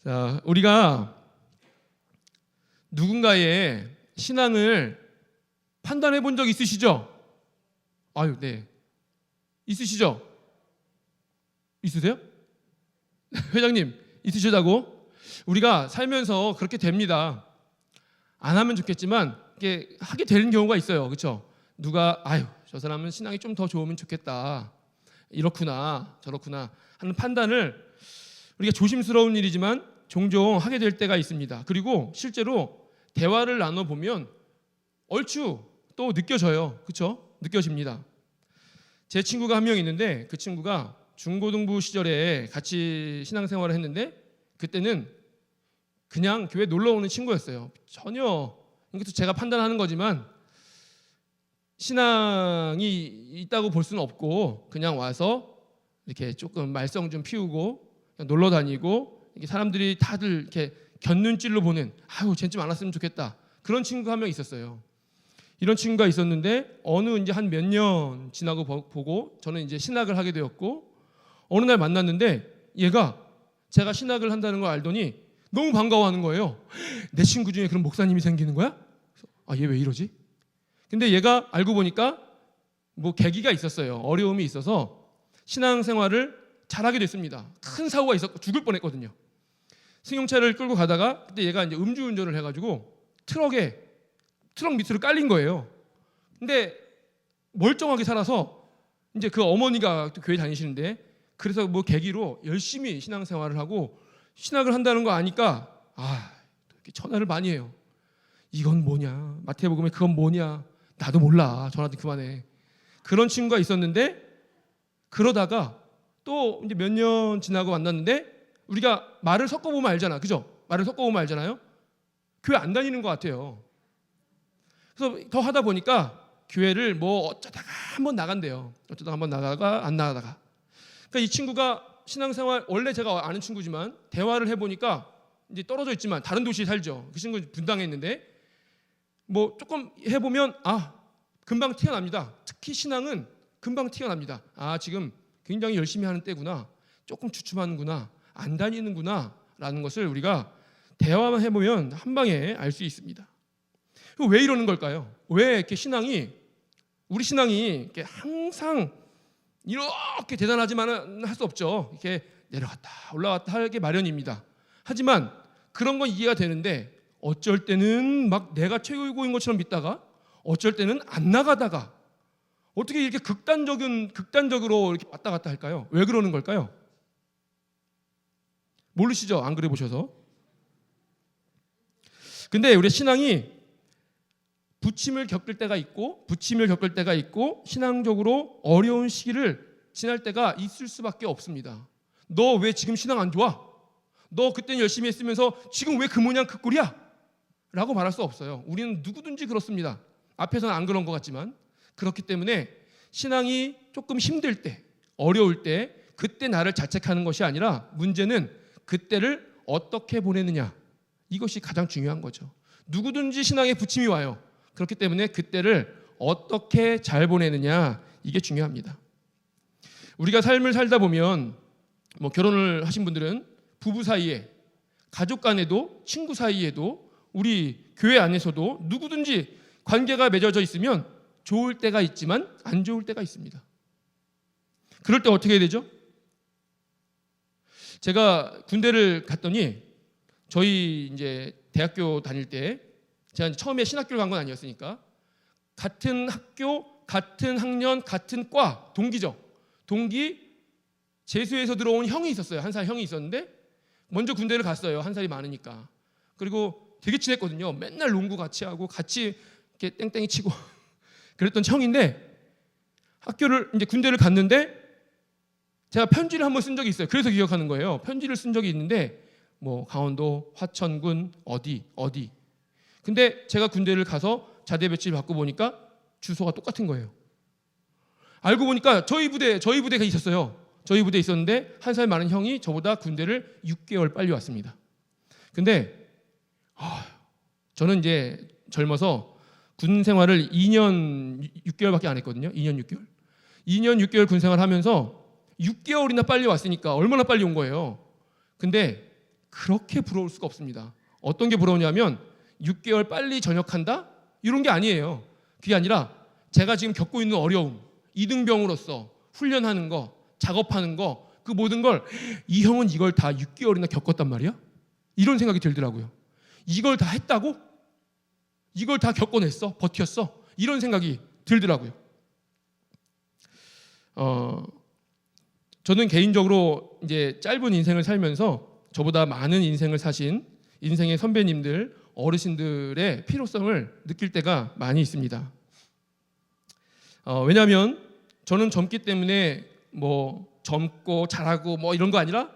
자, 우리가 누군가의 신앙을 판단해 본 적 있으시죠? 아유, 네. 있으시죠? 있으세요? 회장님, 있으시다고? 우리가 살면서 그렇게 됩니다. 안 하면 좋겠지만 이게 하게 되는 경우가 있어요. 그렇죠? 누가 아유, 저 사람은 신앙이 좀 더 좋으면 좋겠다. 이렇구나, 저렇구나 하는 판단을 우리가 조심스러운 일이지만 종종 하게 될 때가 있습니다. 그리고 실제로 대화를 나눠보면 얼추 또 느껴져요. 그렇죠? 느껴집니다. 제 친구가 한 명 있는데 그 친구가 중고등부 시절에 같이 신앙생활을 했는데 그때는 그냥 교회 놀러 오는 친구였어요. 전혀, 이것도 제가 판단하는 거지만 신앙이 있다고 볼 수는 없고 그냥 와서 이렇게 조금 말썽 좀 피우고 놀러 다니고 이렇게 사람들이 다들 이렇게 곁눈질로 보는 아유 쟤 좀 안 왔으면 좋겠다 그런 친구가 한 명 있었어요. 이런 친구가 있었는데 어느 이제 한 몇 년 지나고 보고 저는 이제 신학을 하게 되었고 어느 날 만났는데 얘가 제가 신학을 한다는 걸 알더니 너무 반가워하는 거예요. 내 친구 중에 그런 목사님이 생기는 거야? 아, 얘 왜 이러지? 근데 얘가 알고 보니까 뭐 계기가 있었어요. 어려움이 있어서 신앙생활을 잘하게 됐습니다. 큰 사고가 있었고 죽을 뻔했거든요. 승용차를 끌고 가다가 그때 얘가 이제 음주운전을 해가지고 트럭 밑으로 깔린 거예요. 근데 멀쩡하게 살아서 이제 그 어머니가 또 교회 다니시는데 그래서 뭐 계기로 열심히 신앙생활을 하고 신학을 한다는 거 아니까 이렇게 전화를 많이 해요. 이건 뭐냐? 마태복음에 그건 뭐냐? 나도 몰라. 전화 좀 그만해. 그런 친구가 있었는데 그러다가 또 이제 몇 년 지나고 만났는데 우리가 말을 섞어보면 알잖아. 그죠? 말을 섞어보면 알잖아요. 교회 안 다니는 것 같아요. 그래서 더 하다 보니까 교회를 뭐 어쩌다가 한번 나간대요. 어쩌다가 한번 나가다가 안 나가다가. 그러니까 이 친구가 신앙생활 원래 제가 아는 친구지만 대화를 해보니까 이제 떨어져 있지만 다른 도시에 살죠. 그 친구 분당에 있는데 뭐 조금 해보면 금방 티가 납니다. 특히 신앙은 금방 티가 납니다. 지금 굉장히 열심히 하는 때구나. 조금 주춤하는구나. 안 다니는구나 라는 것을 우리가 대화만 해보면 한 방에 알 수 있습니다. 왜 이러는 걸까요? 왜 이렇게 우리 신앙이 이렇게 항상 이렇게 대단하지만은 할 수 없죠. 이렇게 내려갔다 올라갔다 하기 마련입니다. 하지만 그런 건 이해가 되는데 어쩔 때는 막 내가 최고인 것처럼 믿다가 어쩔 때는 안 나가다가 어떻게 이렇게 극단적으로 이렇게 왔다 갔다 할까요? 왜 그러는 걸까요? 모르시죠? 안 그래 보셔서. 근데 우리 신앙이 부침을 겪을 때가 있고 신앙적으로 어려운 시기를 지날 때가 있을 수밖에 없습니다. 너 왜 지금 신앙 안 좋아? 너 그때는 열심히 했으면서 지금 왜 그 모양 그 꼴이야? 라고 말할 수 없어요. 우리는 누구든지 그렇습니다. 앞에서는 안 그런 것 같지만 그렇기 때문에 신앙이 조금 힘들 때 어려울 때 그때 나를 자책하는 것이 아니라 문제는 그때를 어떻게 보내느냐 이것이 가장 중요한 거죠. 누구든지 신앙에 부침이 와요. 그렇기 때문에 그때를 어떻게 잘 보내느냐 이게 중요합니다. 우리가 삶을 살다 보면 뭐 결혼을 하신 분들은 부부 사이에 가족 간에도 친구 사이에도 우리 교회 안에서도 누구든지 관계가 맺어져 있으면 좋을 때가 있지만 안 좋을 때가 있습니다. 그럴 때 어떻게 해야 되죠? 제가 군대를 갔더니 저희 이제 대학교 다닐 때 제가 처음에 신학교를 간 건 아니었으니까 같은 학교, 같은 학년, 같은 과 동기죠. 동기 재수해서 들어온 형이 있었어요. 한 살 형이 있었는데 먼저 군대를 갔어요. 한 살이 많으니까. 그리고 되게 친했거든요. 맨날 농구 같이 하고 같이 이렇게 땡땡이 치고 그랬던 형인데 이제 군대를 갔는데 제가 편지를 한번 쓴 적이 있어요. 그래서 기억하는 거예요. 편지를 쓴 적이 있는데 뭐 강원도 화천군 어디 근데 제가 군대를 가서 자대 배치를 받고 보니까 주소가 똑같은 거예요. 알고 보니까 저희 부대가 있었어요. 저희 부대에 있었는데 한 살 많은 형이 저보다 군대를 6개월 빨리 왔습니다. 근데 저는 이제 젊어서 군 생활을 2년 6개월밖에 안 했거든요. 2년 6개월 군 생활하면서 6개월이나 빨리 왔으니까 얼마나 빨리 온 거예요. 근데 그렇게 부러울 수가 없습니다. 어떤 게 부러우냐면 6개월 빨리 전역한다? 이런 게 아니에요. 그게 아니라 제가 지금 겪고 있는 어려움, 이등병으로서 훈련하는 거, 작업하는 거, 그 모든 걸 이 형은 이걸 다 6개월이나 겪었단 말이야? 이런 생각이 들더라고요. 이걸 다 했다고? 이걸 다 겪어냈어? 버텼어? 이런 생각이 들더라고요. 저는 개인적으로 이제 짧은 인생을 살면서 저보다 많은 인생을 사신 인생의 선배님들, 어르신들의 필요성을 느낄 때가 많이 있습니다. 왜냐하면 저는 젊기 때문에 뭐 젊고 잘하고 뭐 이런 거 아니라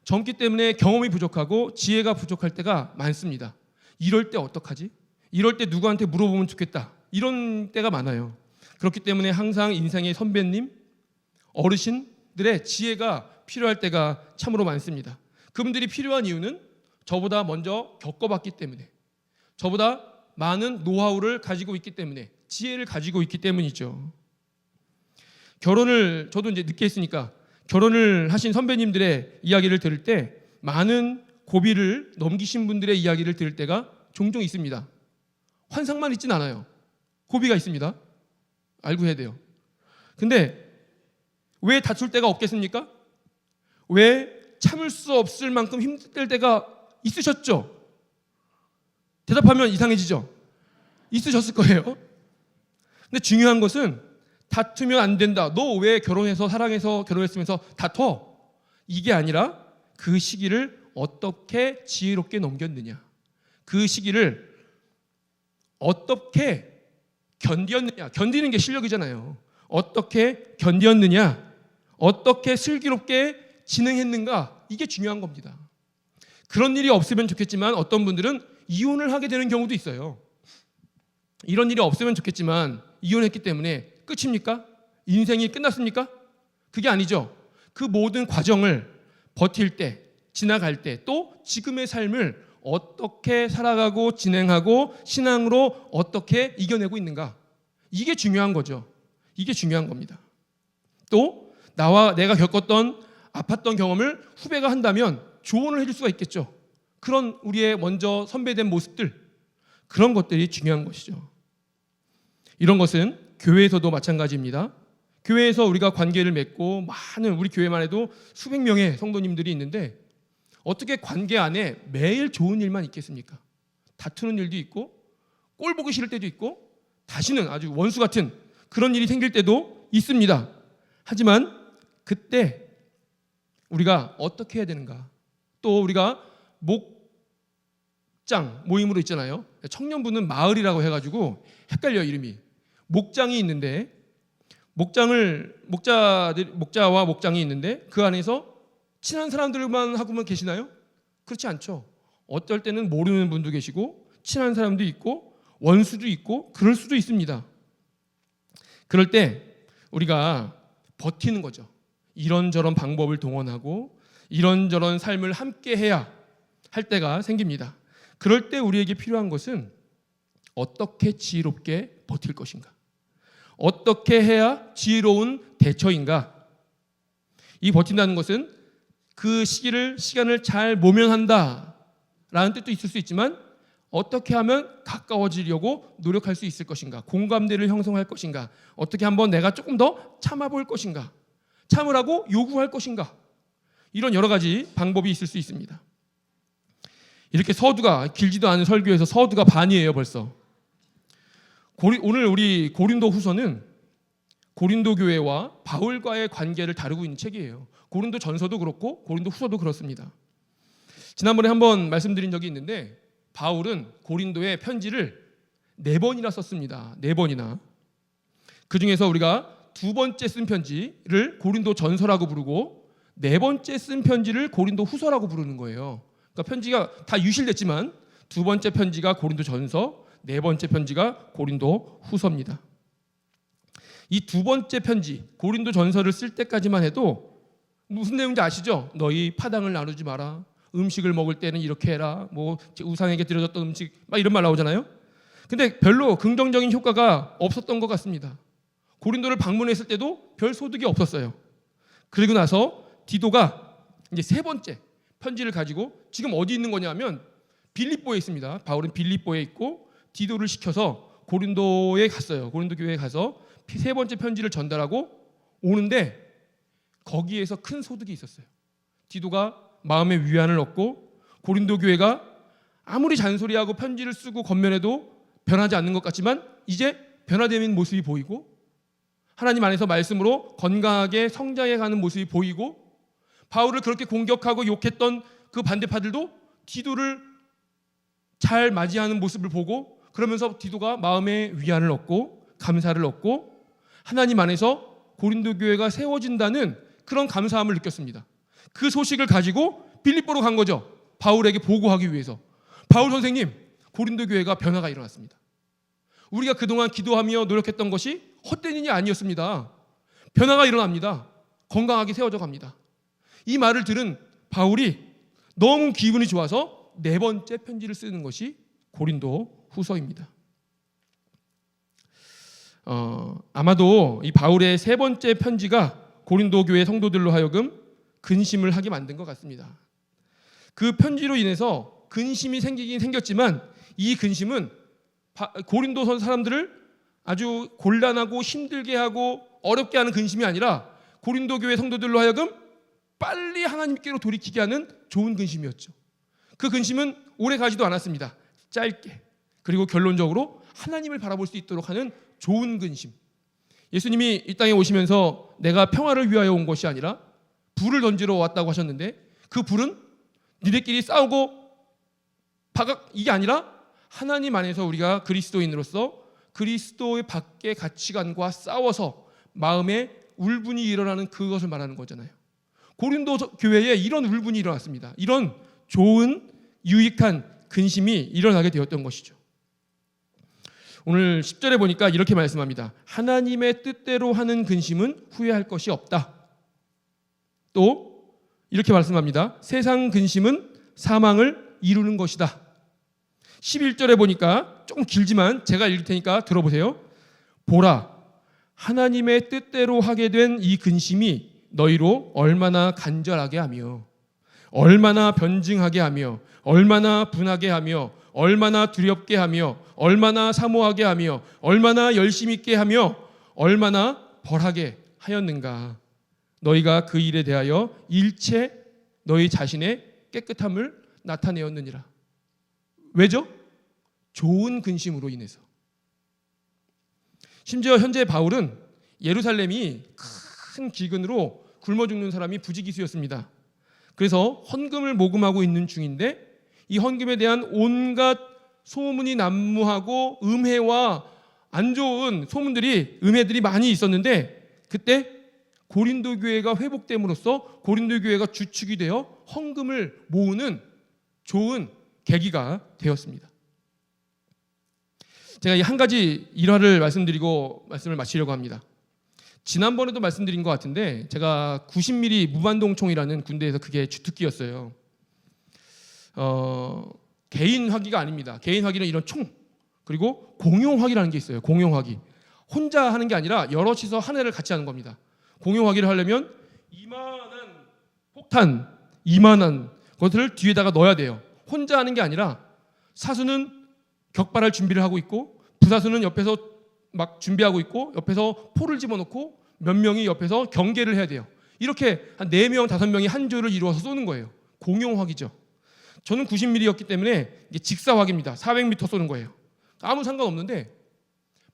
젊기 때문에 경험이 부족하고 지혜가 부족할 때가 많습니다. 이럴 때 어떡하지? 이럴 때 누구한테 물어보면 좋겠다. 이런 때가 많아요. 그렇기 때문에 항상 인생의 선배님, 어르신들의 지혜가 필요할 때가 참으로 많습니다. 그분들이 필요한 이유는 저보다 먼저 겪어봤기 때문에, 저보다 많은 노하우를 가지고 있기 때문에, 지혜를 가지고 있기 때문이죠. 결혼을 저도 이제 늦게 했으니까 결혼을 하신 선배님들의 이야기를 들을 때 많은 고비를 넘기신 분들의 이야기를 들을 때가 종종 있습니다. 환상만 있진 않아요. 고비가 있습니다. 알고 해야 돼요. 근데 왜 다툴 때가 없겠습니까? 왜 참을 수 없을 만큼 힘들 때가 있으셨죠? 대답하면 이상해지죠? 있으셨을 거예요. 근데 중요한 것은 다투면 안 된다. 너 왜 결혼해서 사랑해서 결혼했으면서 다퉈? 이게 아니라 그 시기를 어떻게 지혜롭게 넘겼느냐. 그 시기를 어떻게 견디었느냐. 견디는 게 실력이잖아요. 어떻게 견디었느냐. 어떻게 슬기롭게 진행했는가. 이게 중요한 겁니다. 그런 일이 없으면 좋겠지만 어떤 분들은 이혼을 하게 되는 경우도 있어요. 이런 일이 없으면 좋겠지만 이혼했기 때문에 끝입니까? 인생이 끝났습니까? 그게 아니죠. 그 모든 과정을 버틸 때, 지나갈 때, 또 지금의 삶을 어떻게 살아가고 진행하고 신앙으로 어떻게 이겨내고 있는가. 이게 중요한 거죠. 이게 중요한 겁니다. 또 내가 겪었던 아팠던 경험을 후배가 한다면 조언을 해줄 수가 있겠죠. 그런 우리의 먼저 선배된 모습들, 그런 것들이 중요한 것이죠. 이런 것은 교회에서도 마찬가지입니다. 교회에서 우리가 관계를 맺고 많은 우리 교회만 해도 수백 명의 성도님들이 있는데 어떻게 관계 안에 매일 좋은 일만 있겠습니까? 다투는 일도 있고 꼴 보기 싫을 때도 있고 다시는 아주 원수 같은 그런 일이 생길 때도 있습니다. 하지만 그때 우리가 어떻게 해야 되는가? 또 우리가 목장 모임으로 있잖아요. 청년부는 마을이라고 해가지고 헷갈려 이름이. 목장이 있는데 목자와 목장이 있는데 그 안에서 친한 사람들만 하고만 계시나요? 그렇지 않죠. 어떨 때는 모르는 분도 계시고 친한 사람도 있고 원수도 있고 그럴 수도 있습니다. 그럴 때 우리가 버티는 거죠. 이런저런 방법을 동원하고 이런저런 삶을 함께 해야 할 때가 생깁니다. 그럴 때 우리에게 필요한 것은 어떻게 지혜롭게 버틸 것인가? 어떻게 해야 지혜로운 대처인가? 이 버틴다는 것은 그 시간을 잘 모면한다 라는 뜻도 있을 수 있지만 어떻게 하면 가까워지려고 노력할 수 있을 것인가? 공감대를 형성할 것인가? 어떻게 한번 내가 조금 더 참아볼 것인가? 참으라고 요구할 것인가? 이런 여러 가지 방법이 있을 수 있습니다. 이렇게 서두가 길지도 않은 설교에서 서두가 반이에요 벌써. 오늘 우리 고린도 후서는 고린도 교회와 바울과의 관계를 다루고 있는 책이에요. 고린도 전서도 그렇고 고린도 후서도 그렇습니다. 지난번에 한번 말씀드린 적이 있는데 바울은 고린도에 편지를 4번이나 썼습니다. 4번이나. 그 중에서 우리가 2번째 쓴 편지를 고린도 전서라고 부르고 4번째 쓴 편지를 고린도 후서라고 부르는 거예요. 그러니까 편지가 다 유실됐지만 2번째 편지가 고린도 전서, 4번째 편지가 고린도 후서입니다. 이 2번째 편지 고린도 전서를 쓸 때까지만 해도 무슨 내용인지 아시죠? 너희 파당을 나누지 마라. 음식을 먹을 때는 이렇게 해라. 뭐 우상에게 드려졌던 음식 막 이런 말 나오잖아요. 근데 별로 긍정적인 효과가 없었던 것 같습니다. 고린도를 방문했을 때도 별 소득이 없었어요. 그리고 나서 디도가 이제 3번째 편지를 가지고 지금 어디 있는 거냐면 빌립보에 있습니다. 바울은 빌립보에 있고 디도를 시켜서 고린도에 갔어요. 고린도 교회에 가서 세 번째 편지를 전달하고 오는데 거기에서 큰 소득이 있었어요. 디도가 마음의 위안을 얻고 고린도 교회가 아무리 잔소리하고 편지를 쓰고 겉면에도 변하지 않는 것 같지만 이제 변화되는 모습이 보이고 하나님 안에서 말씀으로 건강하게 성장해가는 모습이 보이고 바울을 그렇게 공격하고 욕했던 그 반대파들도 디도를 잘 맞이하는 모습을 보고 그러면서 디도가 마음의 위안을 얻고 감사를 얻고 하나님 안에서 고린도 교회가 세워진다는 그런 감사함을 느꼈습니다. 그 소식을 가지고 빌립보로 간 거죠. 바울에게 보고하기 위해서. 바울 선생님, 고린도 교회가 변화가 일어났습니다. 우리가 그동안 기도하며 노력했던 것이 헛된 일이 아니었습니다. 변화가 일어납니다. 건강하게 세워져 갑니다. 이 말을 들은 바울이 너무 기분이 좋아서 네 번째 편지를 쓰는 것이 고린도 후서입니다. 아마도 이 바울의 세 번째 편지가 고린도 교회 성도들로 하여금 근심을 하게 만든 것 같습니다. 그 편지로 인해서 근심이 생기긴 생겼지만 이 근심은 고린도 사람들을 아주 곤란하고 힘들게 하고 어렵게 하는 근심이 아니라 고린도 교회 성도들로 하여금 빨리 하나님께로 돌이키게 하는 좋은 근심이었죠. 그 근심은 오래 가지도 않았습니다. 짧게. 그리고 결론적으로 하나님을 바라볼 수 있도록 하는 좋은 근심. 예수님이 이 땅에 오시면서 내가 평화를 위하여 온 것이 아니라 불을 던지러 왔다고 하셨는데 그 불은 니네끼리 싸우고 이게 아니라 하나님 안에서 우리가 그리스도인으로서 그리스도의 밖의 가치관과 싸워서 마음에 울분이 일어나는 그것을 말하는 거잖아요. 고린도 교회에 이런 울분이 일어났습니다. 이런 좋은 유익한 근심이 일어나게 되었던 것이죠. 오늘 10절에 보니까 이렇게 말씀합니다. 하나님의 뜻대로 하는 근심은 후회할 것이 없다. 또 이렇게 말씀합니다. 세상 근심은 사망을 이루는 것이다. 11절에 보니까 조금 길지만 제가 읽을 테니까 들어보세요. 보라, 하나님의 뜻대로 하게 된 이 근심이 너희로 얼마나 간절하게 하며 얼마나 변증하게 하며 얼마나 분하게 하며 얼마나 두렵게 하며 얼마나 사모하게 하며 얼마나 열심 있게 하며 얼마나 벌하게 하였는가. 너희가 그 일에 대하여 일체 너희 자신의 깨끗함을 나타내었느니라. 왜죠? 좋은 근심으로 인해서. 심지어 현재 바울은 예루살렘이 큰 기근으로 굶어 죽는 사람이 부지기수였습니다. 그래서 헌금을 모금하고 있는 중인데 이 헌금에 대한 온갖 소문이 난무하고 음해와 안 좋은 소문들이 음해들이 많이 있었는데 그때 고린도 교회가 회복됨으로써 고린도 교회가 주축이 되어 헌금을 모으는 좋은 계기가 되었습니다. 제가 한 가지 일화를 말씀드리고 말씀을 마치려고 합니다. 지난번에도 말씀드린 것 같은데 제가 90mm 무반동총이라는 군대에서 그게 주특기였어요. 개인 화기가 아닙니다. 개인 화기는 이런 총 그리고 공용 화기라는 게 있어요. 공용 화기. 혼자 하는 게 아니라 여럿이서 한 해를 같이 하는 겁니다. 공용 화기를 하려면 이만한 폭탄, 이만한 것을 뒤에다가 넣어야 돼요. 혼자 하는 게 아니라 사수는 격발할 준비를 하고 있고 부사수는 옆에서 막 준비하고 있고 옆에서 포를 집어넣고 몇 명이 옆에서 경계를 해야 돼요. 이렇게 한 4명, 5명이 한 조를 이루어서 쏘는 거예요. 공용화기죠. 저는 90mm였기 때문에 이게 직사화기입니다. 400m 쏘는 거예요. 아무 상관없는데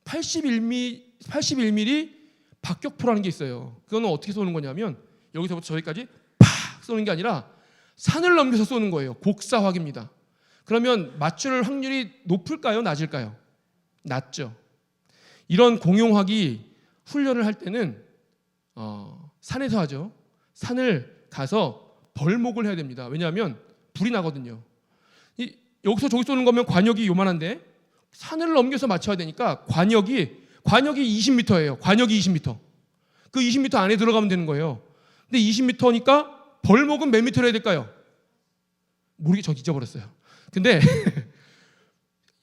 81mm 박격포라는 게 있어요. 그거는 어떻게 쏘는 거냐면 여기서부터 저기까지 팍 쏘는 게 아니라 산을 넘겨서 쏘는 거예요. 곡사화기입니다. 그러면 맞출 확률이 높을까요? 낮을까요? 낮죠. 이런 공용화기 훈련을 할 때는 산에서 하죠. 산을 가서 벌목을 해야 됩니다. 왜냐하면 불이 나거든요. 여기서 저기 쏘는 거면 관역이 요만한데 산을 넘겨서 맞춰야 되니까 관역이 20m예요. 관역이 20m. 그 20m 안에 들어가면 되는 거예요. 근데 20m니까 벌목은 몇 미터를 해야 될까요? 모르게 저 잊어버렸어요. 근데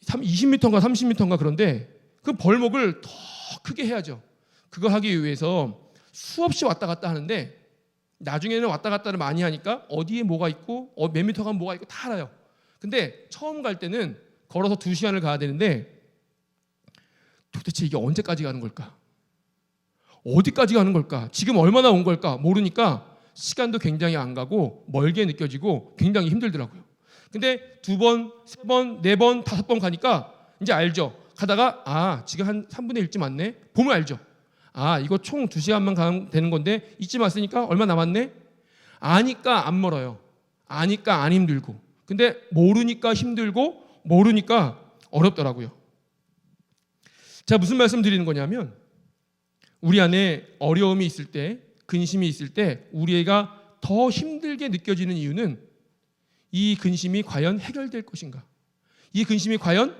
20m인가 30m인가 그런데 그 벌목을 더 크게 해야죠. 그거 하기 위해서 수없이 왔다 갔다 하는데 나중에는 왔다 갔다를 많이 하니까 어디에 뭐가 있고 몇 미터 가면 뭐가 있고 다 알아요. 근데 처음 갈 때는 걸어서 2시간을 가야 되는데 도대체 이게 언제까지 가는 걸까? 어디까지 가는 걸까? 지금 얼마나 온 걸까? 모르니까 시간도 굉장히 안 가고 멀게 느껴지고 굉장히 힘들더라고요. 근데 2번, 3번, 4번, 5번 가니까 이제 알죠. 가다가 지금 한 3분의 1쯤 왔네. 보면 알죠. 이거 총 2시간만 가면 되는 건데 이쯤 왔으니까 얼마 남았네? 아니까 안 멀어요. 아니까 안 힘들고. 근데 모르니까 힘들고 모르니까 어렵더라고요. 자, 무슨 말씀 드리는 거냐면 우리 안에 어려움이 있을 때, 근심이 있을 때 우리가 더 힘들게 느껴지는 이유는 이 근심이 과연 해결될 것인가? 이 근심이 과연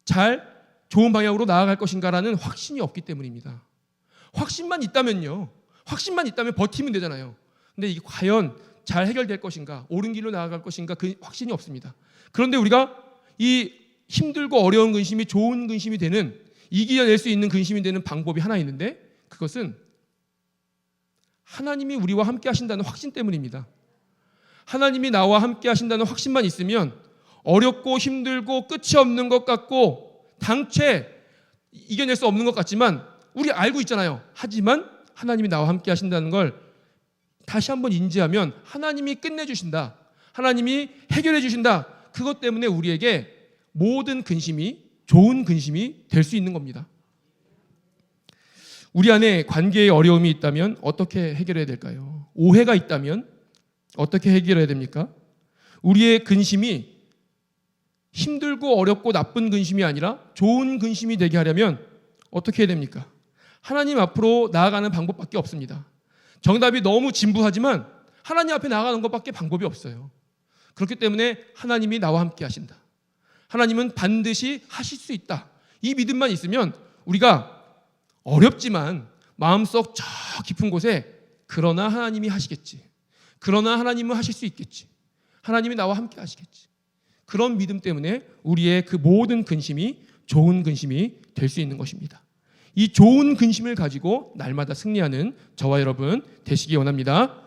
잘 좋은 방향으로 나아갈 것인가라는 확신이 없기 때문입니다. 확신만 있다면요. 확신만 있다면 버티면 되잖아요. 근데 이게 과연 잘 해결될 것인가, 옳은 길로 나아갈 것인가 그 확신이 없습니다. 그런데 우리가 이 힘들고 어려운 근심이 좋은 근심이 되는, 이겨낼 수 있는 근심이 되는 방법이 하나 있는데 그것은 하나님이 우리와 함께 하신다는 확신 때문입니다. 하나님이 나와 함께 하신다는 확신만 있으면 어렵고 힘들고 끝이 없는 것 같고 당최 이겨낼 수 없는 것 같지만 우리 알고 있잖아요. 하지만 하나님이 나와 함께 하신다는 걸 다시 한번 인지하면 하나님이 끝내주신다. 하나님이 해결해 주신다. 그것 때문에 우리에게 모든 근심이 좋은 근심이 될 수 있는 겁니다. 우리 안에 관계에 어려움이 있다면 어떻게 해결해야 될까요? 오해가 있다면 어떻게 해결해야 됩니까? 우리의 근심이 힘들고 어렵고 나쁜 근심이 아니라 좋은 근심이 되게 하려면 어떻게 해야 됩니까? 하나님 앞으로 나아가는 방법밖에 없습니다. 정답이 너무 진부하지만 하나님 앞에 나아가는 것밖에 방법이 없어요. 그렇기 때문에 하나님이 나와 함께 하신다. 하나님은 반드시 하실 수 있다. 이 믿음만 있으면 우리가 어렵지만 마음속 저 깊은 곳에 그러나 하나님이 하시겠지. 그러나 하나님은 하실 수 있겠지. 하나님이 나와 함께 하시겠지. 그런 믿음 때문에 우리의 그 모든 근심이 좋은 근심이 될 수 있는 것입니다. 이 좋은 근심을 가지고 날마다 승리하는 저와 여러분 되시기 원합니다.